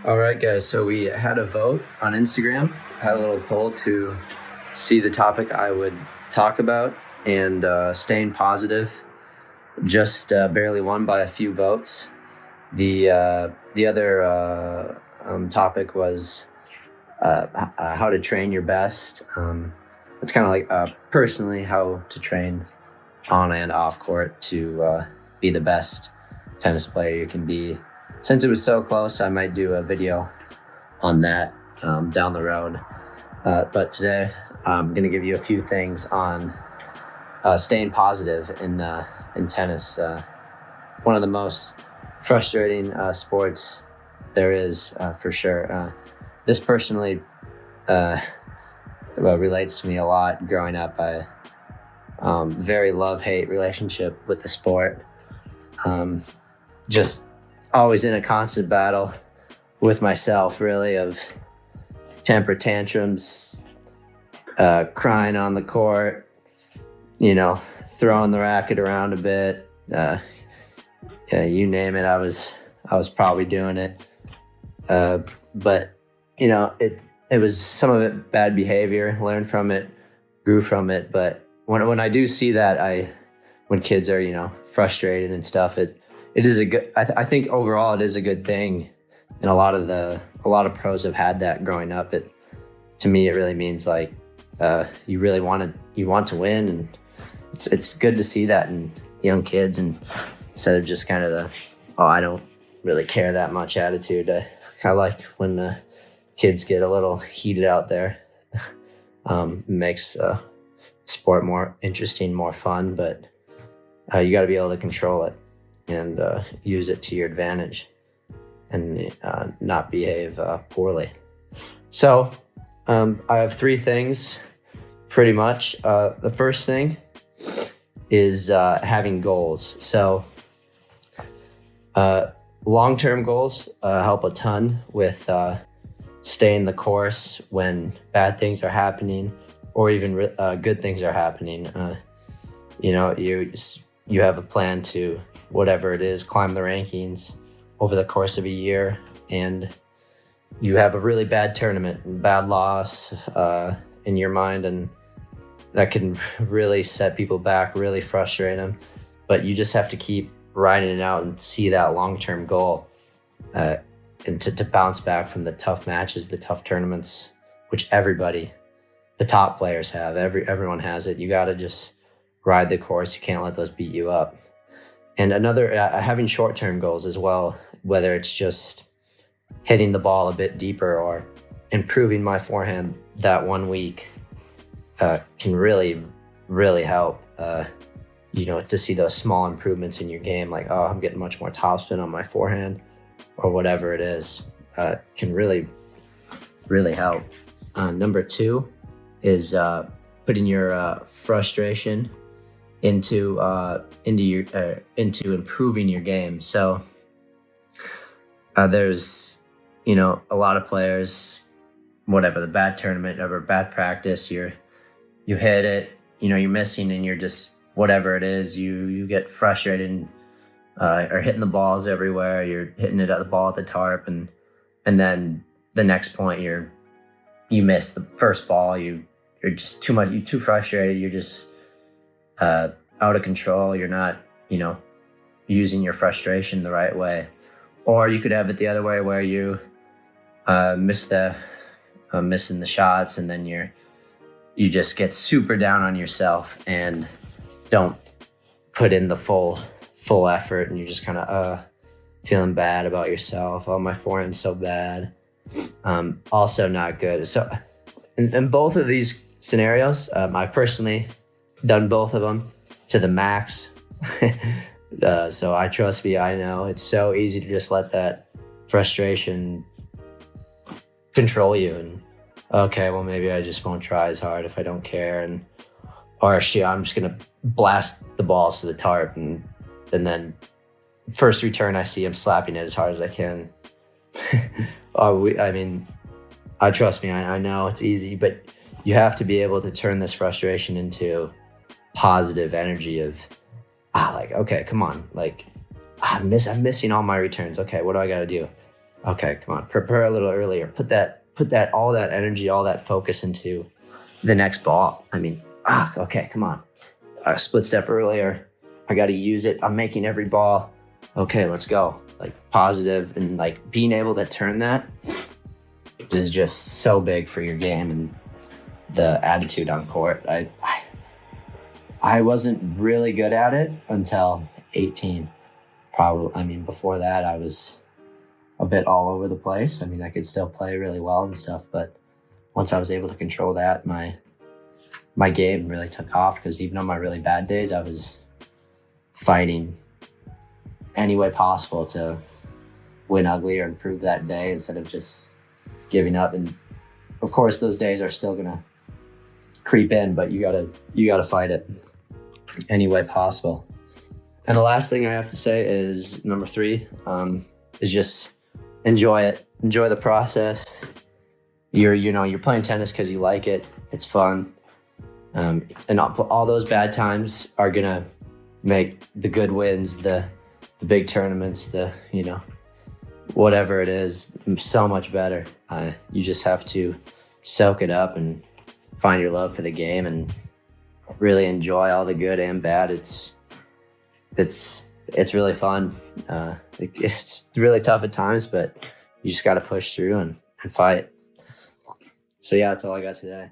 All right, guys. So we had a vote on Instagram, had a little poll to see the topic I would talk about, and staying positive just barely won by a few votes. The other topic was how to train your best. It's kind of like personally how to train on and off court to be the best tennis player you can be. Since it was so close, I might do a video on that down the road. But today, I'm going to give you a few things on staying positive in tennis. One of the most frustrating sports there is, for sure. This personally relates to me a lot. Growing up, I very love-hate relationship with the sport. Just always in a constant battle with myself, really, of temper tantrums, crying on the court, throwing the racket around a bit. You name it, I was probably doing it. But it was some of it bad behavior. Learned from it, grew from it. But when I do see that, when kids are frustrated and stuff, it is a good. I think overall it is a good thing, and a lot of pros have had that growing up. To me, it really means like you really want to win, and it's good to see that in young kids, and instead of just kind of I don't really care that much attitude. I kind of like when the kids get a little heated out there. Makes sport more interesting, more fun, but you got to be able to control it and use it to your advantage and not behave poorly. So I have three things pretty much. The first thing is having goals. So long-term goals help a ton with staying the course when bad things are happening or even good things are happening. You have a plan to, whatever it is, climb the rankings over the course of a year, and you have a really bad tournament and bad loss in your mind, and that can really set people back, really frustrate them. But you just have to keep riding it out and see that long-term goal, and to bounce back from the tough matches, the tough tournaments, which the top players have. Everyone has it. You got to just ride the course. You can't let those beat you up. And another, having short-term goals as well, whether it's just hitting the ball a bit deeper or improving my forehand that 1 week, can really, really help, to see those small improvements in your game. Like, I'm getting much more topspin on my forehand or whatever it is, can really, really help. Number two is putting your frustration into improving your game. So there's a lot of players, whatever the bad tournament or bad practice, you hit it, you're missing, and you're just whatever it is, you get frustrated and are hitting the balls everywhere. You're hitting it at the ball at the tarp, and then the next point you miss the first ball. You're just too much. You're too frustrated. You're just out of control. You're not using your frustration the right way. Or you could have it the other way where you missing the shots, and then you just get super down on yourself and don't put in the full effort, and you're just kind of feeling bad about yourself. Oh, my forehand's so bad. Also not good. So in both of these scenarios, I've personally done both of them to the max. So I trust me, I know it's so easy to just let that frustration control you, and okay, well, maybe I just won't try as hard if I don't care, or I'm just gonna blast the balls to the tarp, and then first return I see, I'm slapping it as hard as I can. I trust me, I know it's easy, but you have to be able to turn this frustration into positive energy of, okay, come on, I'm missing all my returns. Okay, what do I got to do? Okay, come on, prepare a little earlier. Put that all that energy, all that focus into the next ball. I mean, okay, come on. A split step earlier. I got to use it. I'm making every ball. Okay, let's go. Like positive, and like being able to turn that is just so big for your game and the attitude on court. I wasn't really good at it until 18. Probably, I mean, before that, I was a bit all over the place. I mean, I could still play really well and stuff, but once I was able to control that, my game really took off, because even on my really bad days, I was fighting any way possible to win ugly or improve that day instead of just giving up. And of course, those days are still gonna creep in, but you gotta fight it any way possible. And the last thing I have to say is number 3, is just enjoy it. Enjoy the process. You're playing tennis because you like it. It's fun. And all those bad times are gonna make the good wins, the big tournaments, whatever it is, so much better. You just have to soak it up and find your love for the game and really enjoy all the good and bad. It's really fun. It's really tough at times, but you just got to push through and fight. So yeah, that's all I got today.